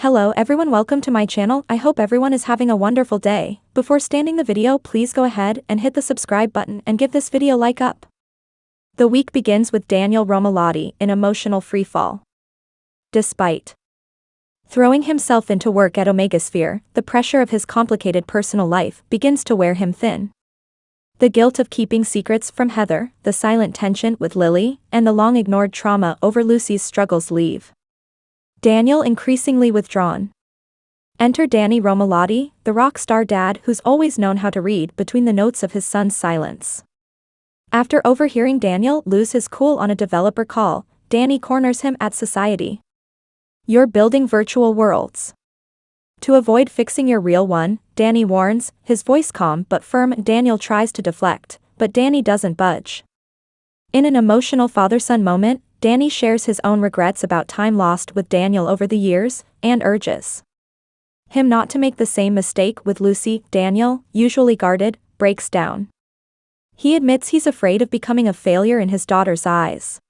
Hello everyone, welcome to my channel. I hope everyone is having a wonderful day. Before starting the video, please go ahead and hit the subscribe button and give this video like up. The week begins with Daniel Romalotti in emotional freefall. Despite throwing himself into work at Omegasphere, the pressure of his complicated personal life begins to wear him thin. The guilt of keeping secrets from Heather, the silent tension with Lily, and the long-ignored trauma over Lucy's struggles leave Daniel increasingly withdrawn. Enter Danny Romalotti, the rock star dad who's always known how to read between the notes of his son's silence. After overhearing Daniel lose his cool on a developer call, Danny corners him at society. "You're building virtual worlds. To avoid fixing your real one," Danny warns, his voice calm but firm. Daniel tries to deflect, but Danny doesn't budge. In an emotional father-son moment, Danny shares his own regrets about time lost with Daniel over the years, and urges him not to make the same mistake with Lucy. Daniel, usually guarded, breaks down. He admits he's afraid of becoming a failure in his daughter's eyes.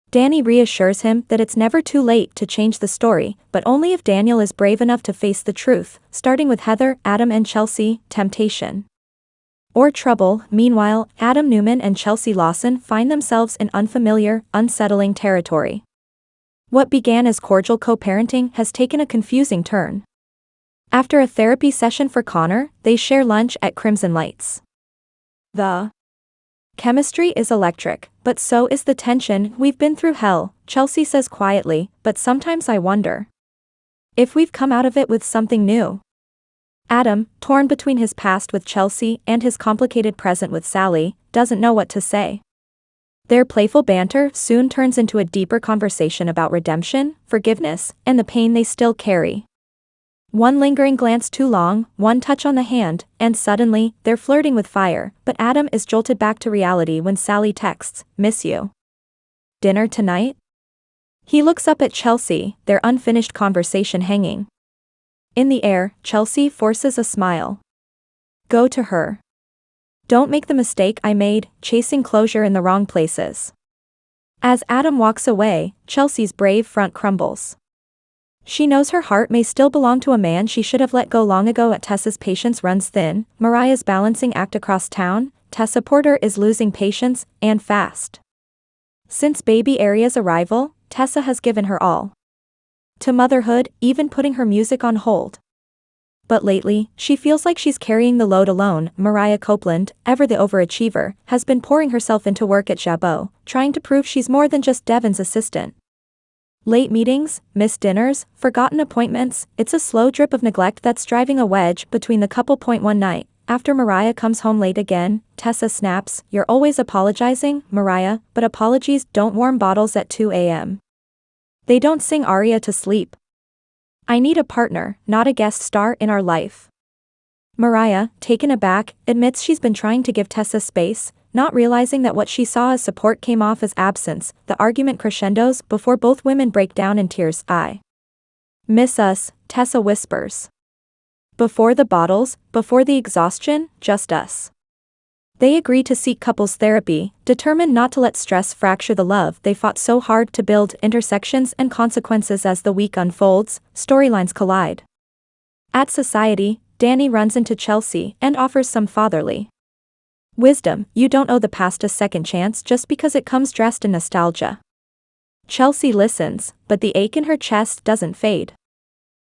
Danny reassures him that it's never too late to change the story, but only if Daniel is brave enough to face the truth, starting with Heather, Adam and Chelsea, temptation or trouble. Meanwhile, Adam Newman and Chelsea Lawson find themselves in unfamiliar, unsettling territory. What began as cordial co-parenting has taken a confusing turn. After a therapy session for Connor, they share lunch at Crimson Lights. The chemistry is electric, but so is the tension. "We've been through hell," Chelsea says quietly, "but sometimes I wonder if we've come out of it with something new." Adam, torn between his past with Chelsea and his complicated present with Sally, doesn't know what to say. Their playful banter soon turns into a deeper conversation about redemption, forgiveness, and the pain they still carry. One lingering glance too long, one touch on the hand, and suddenly, they're flirting with fire, but Adam is jolted back to reality when Sally texts, "Miss you. Dinner tonight?" He looks up at Chelsea, their unfinished conversation hanging in the air. Chelsea forces a smile. "Go to her. Don't make the mistake I made, chasing closure in the wrong places." As Adam walks away, Chelsea's brave front crumbles. She knows her heart may still belong to a man she should have let go long ago. Tessa's patience runs thin, Mariah's balancing act across town, Tessa Porter is losing patience, and fast. Since baby Aria's arrival, Tessa has given her all to motherhood, even putting her music on hold. But lately, she feels like she's carrying the load alone. Mariah Copeland, ever the overachiever, has been pouring herself into work at Jabot, trying to prove she's more than just Devin's assistant. Late meetings, missed dinners, forgotten appointments, it's a slow drip of neglect that's driving a wedge between the couple. One night, after Mariah comes home late again, Tessa snaps, "You're always apologizing, Mariah, but apologies don't warm bottles at 2 a.m. They don't sing Aria to sleep. I need a partner, not a guest star in our life." Mariah, taken aback, admits she's been trying to give Tessa space, not realizing that what she saw as support came off as absence. The argument crescendos before both women break down in tears. "I miss us," Tessa whispers. "Before the bottles, before the exhaustion, just us." They agree to seek couples therapy, determined not to let stress fracture the love they fought so hard to build. Intersections and consequences as the week unfolds, storylines collide. At society, Danny runs into Chelsea and offers some fatherly wisdom. "You don't owe the past a second chance just because it comes dressed in nostalgia." Chelsea listens, but the ache in her chest doesn't fade.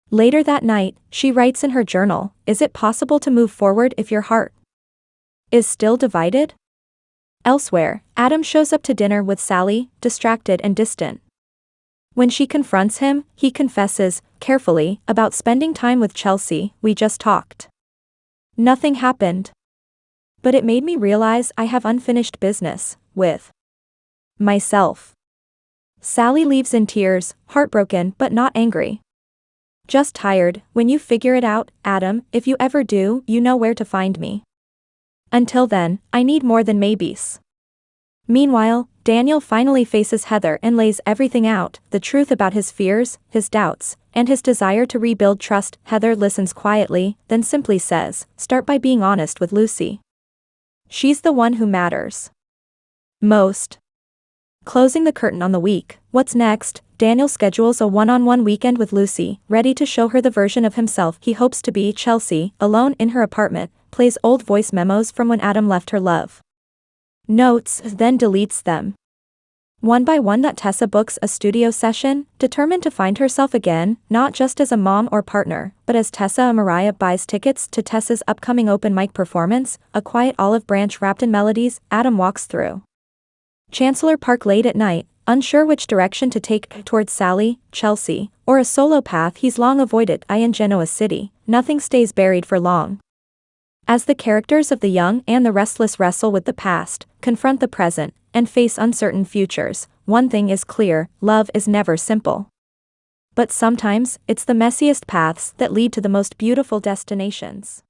Later that night, she writes in her journal, "Is it possible to move forward if your heart is still divided?" Elsewhere, Adam shows up to dinner with Sally, distracted and distant. When she confronts him, he confesses, carefully, about spending time with Chelsea. "We just talked. Nothing happened. But it made me realize I have unfinished business with myself." Sally leaves in tears, heartbroken but not angry. "Just tired. When you figure it out, Adam, if you ever do, you know where to find me. Until then, I need more than maybes." Meanwhile, Daniel finally faces Heather and lays everything out, the truth about his fears, his doubts, and his desire to rebuild trust. Heather listens quietly, then simply says, "Start by being honest with Lucy. She's the one who matters most." Closing the curtain on the week, what's next? Daniel schedules a one-on-one weekend with Lucy, ready to show her the version of himself he hopes to be. Chelsea, alone in her apartment, plays old voice memos from when Adam left her love notes, then deletes them. One by one, Tessa books a studio session, determined to find herself again, not just as a mom or partner, but as Tessa. Mariah buys tickets to Tessa's upcoming open mic performance, a quiet olive branch wrapped in melodies. Adam walks through Chancellor Park late at night, unsure which direction to take, towards Sally, Chelsea, or a solo path he's long avoided. In Genoa City, nothing stays buried for long. As the characters of The Young and the Restless wrestle with the past, confront the present, and face uncertain futures, one thing is clear: love is never simple. But sometimes, it's the messiest paths that lead to the most beautiful destinations.